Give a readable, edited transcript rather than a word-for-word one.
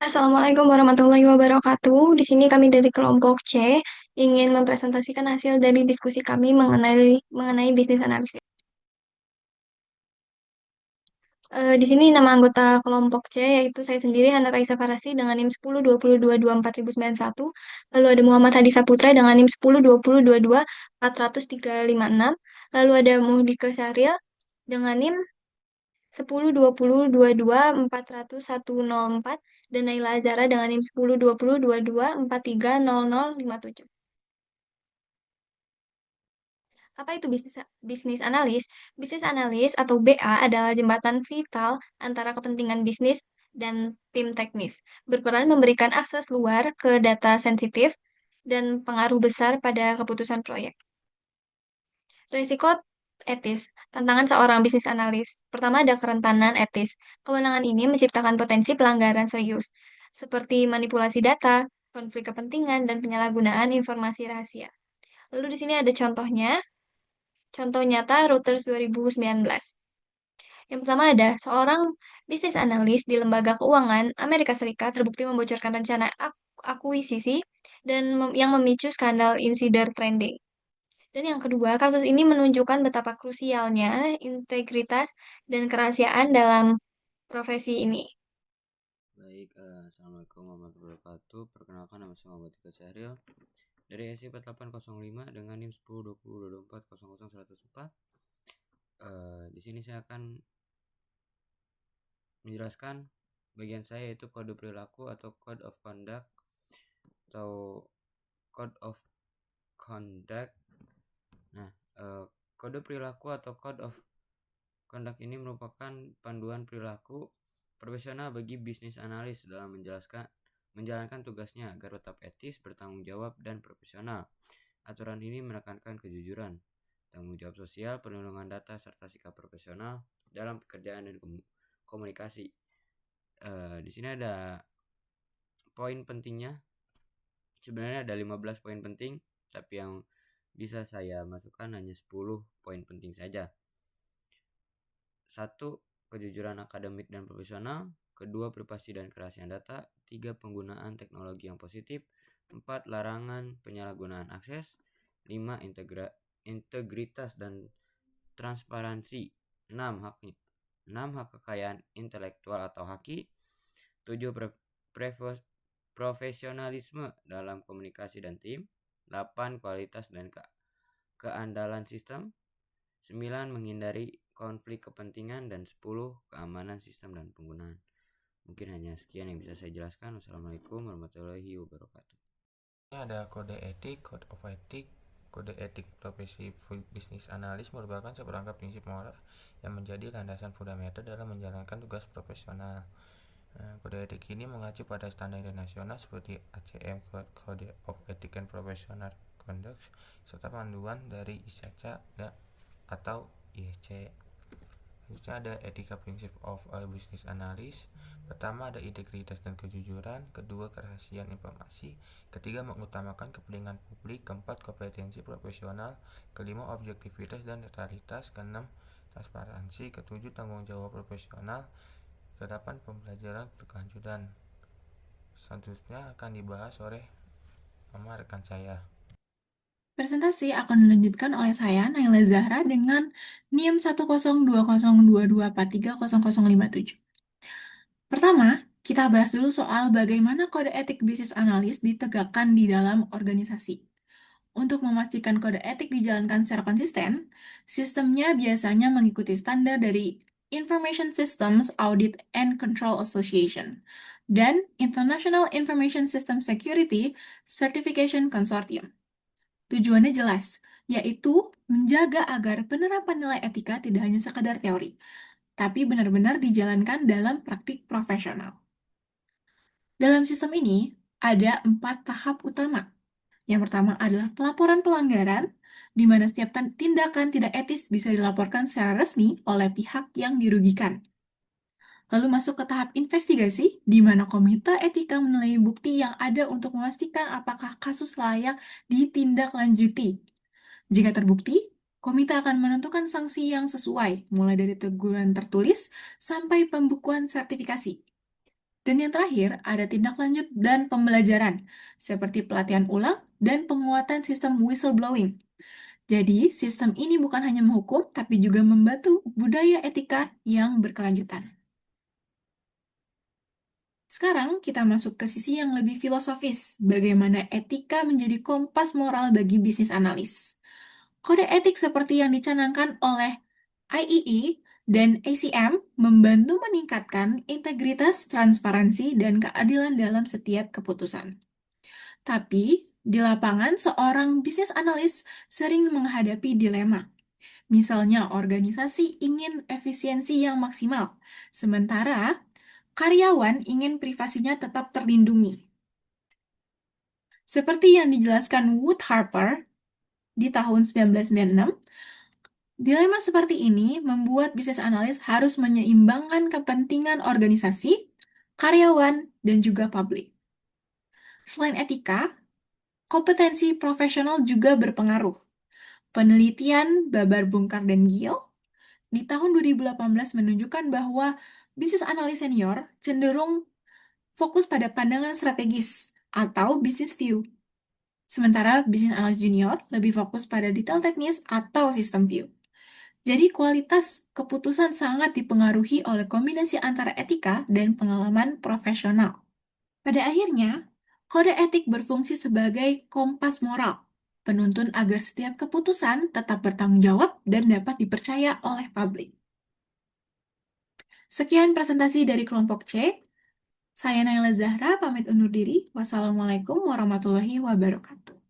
Assalamualaikum warahmatullahi wabarakatuh. Di sini kami dari kelompok C ingin mempresentasikan hasil dari diskusi kami mengenai bisnis analisis. Di sini nama anggota kelompok C yaitu saya sendiri Hana Raisa Farasi dengan NIM 10 20 22 4091. Lalu ada Muhammad Hadi Saputra dengan NIM 10 20 22 400356. Lalu ada Muhdika Syahril dengan NIM 10 20 22 42 400104 dan Naila Azara dengan NIM 10 20 22 43 0057. Apa itu bisnis bisnis analis? Bisnis analis atau BA adalah jembatan vital antara kepentingan bisnis dan tim teknis, berperan memberikan akses luar ke data sensitif dan pengaruh besar pada keputusan proyek. Risiko etis, tantangan seorang bisnis analis. Pertama ada kerentanan etis. Kewenangan ini menciptakan potensi pelanggaran serius, seperti manipulasi data, konflik kepentingan, dan penyalahgunaan informasi rahasia. Lalu di sini ada contohnya, contoh nyata Reuters 2019. Yang pertama ada seorang bisnis analis di lembaga keuangan Amerika Serikat terbukti membocorkan rencana akuisisi dan yang memicu skandal insider trading. Dan yang kedua, kasus ini menunjukkan betapa krusialnya integritas dan kerahasiaan dalam profesi ini. Baik, Assalamualaikum warahmatullahi wabarakatuh. Perkenalkan, nama saya Muhammad Tika Syahril dari SI 4805 dengan NIM 10 20 24 00 104. Di sini saya akan menjelaskan bagian saya, yaitu kode perilaku atau code of conduct atau code of conduct. Nah, kode perilaku atau code of conduct ini merupakan panduan perilaku profesional bagi bisnis analis dalam menjalankan tugasnya agar tetap etis, bertanggung jawab, dan profesional. Aturan ini menekankan kejujuran, tanggung jawab sosial, perlindungan data, serta sikap profesional dalam pekerjaan dan komunikasi. Di sini ada poin pentingnya. Sebenarnya ada 15 poin penting, tapi yang bisa saya masukkan hanya 10 poin penting saja. 1. Kejujuran akademik dan profesional. 2. Privasi dan kerahasiaan data. 3. Penggunaan teknologi yang positif. 4. Larangan penyalahgunaan akses. 5. Integritas dan transparansi. 6. Hak kekayaan intelektual atau haki. 7. Profesionalisme dalam komunikasi dan tim. 8. Kualitas dan keandalan sistem. 9. Menghindari konflik kepentingan, dan 10. Keamanan sistem dan penggunaan. Mungkin hanya sekian yang bisa saya jelaskan. Wassalamualaikum warahmatullahi wabarakatuh. Ini ada kode etik, code of ethic. Kode etik profesi bisnis analis merupakan seperangkat prinsip moral yang menjadi landasan fundamental dalam menjalankan tugas profesional. Kode etik ini mengacu pada standar internasional seperti ACM, Code of Ethics and Professional Conduct, serta panduan dari ISACA atau ISC. Selanjutnya ada etika prinsip of a business analyst. Pertama ada integritas dan kejujuran. Kedua kerahasiaan informasi. Ketiga mengutamakan kepentingan publik. Keempat kompetensi profesional. Kelima objektivitas dan netralitas. Keenam transparansi. Ketujuh tanggung jawab profesional. Kedelapan pembelajaran berkelanjutan. Selanjutnya akan dibahas oleh rekan saya. Presentasi akan dilanjutkan oleh saya, Naila Zahra, dengan NIM 10 20 22 43 0057. Pertama, kita bahas dulu soal bagaimana kode etik bisnis analis ditegakkan di dalam organisasi. Untuk memastikan kode etik dijalankan secara konsisten, sistemnya biasanya mengikuti standar dari Information Systems Audit and Control Association dan International Information System Security Certification Consortium. Tujuannya jelas, yaitu menjaga agar penerapan nilai etika tidak hanya sekadar teori, tapi benar-benar dijalankan dalam praktik profesional. Dalam sistem ini, ada 4 tahap utama. Yang pertama adalah pelaporan pelanggaran, di mana setiap tindakan tidak etis bisa dilaporkan secara resmi oleh pihak yang dirugikan. Lalu masuk ke tahap investigasi, di mana komite etika menilai bukti yang ada untuk memastikan apakah kasus layak ditindaklanjuti. Jika terbukti, komite akan menentukan sanksi yang sesuai, mulai dari teguran tertulis sampai pembukuan sertifikasi. Dan yang terakhir, ada tindak lanjut dan pembelajaran, seperti pelatihan ulang dan penguatan sistem whistleblowing. Jadi, sistem ini bukan hanya menghukum, tapi juga membantu budaya etika yang berkelanjutan. Sekarang kita masuk ke sisi yang lebih filosofis, bagaimana etika menjadi kompas moral bagi bisnis analis. Kode etik seperti yang dicanangkan oleh IEE dan ACM membantu meningkatkan integritas, transparansi, dan keadilan dalam setiap keputusan. Tapi, di lapangan seorang bisnis analis sering menghadapi dilema. Misalnya, organisasi ingin efisiensi yang maksimal, sementara karyawan ingin privasinya tetap terlindungi. Seperti yang dijelaskan Wood Harper di tahun 1996, dilema seperti ini membuat bisnis analis harus menyeimbangkan kepentingan organisasi, karyawan, dan juga publik. Selain etika, kompetensi profesional juga berpengaruh. Penelitian Babar Bungkar dan Gill di tahun 2018 menunjukkan bahwa bisnis analis senior cenderung fokus pada pandangan strategis atau business view. Sementara bisnis analis junior lebih fokus pada detail teknis atau system view. Jadi kualitas keputusan sangat dipengaruhi oleh kombinasi antara etika dan pengalaman profesional. Pada akhirnya, kode etik berfungsi sebagai kompas moral, penuntun agar setiap keputusan tetap bertanggung jawab dan dapat dipercaya oleh publik. Sekian presentasi dari kelompok C. Saya Naila Zahra, pamit undur diri. Wassalamualaikum warahmatullahi wabarakatuh.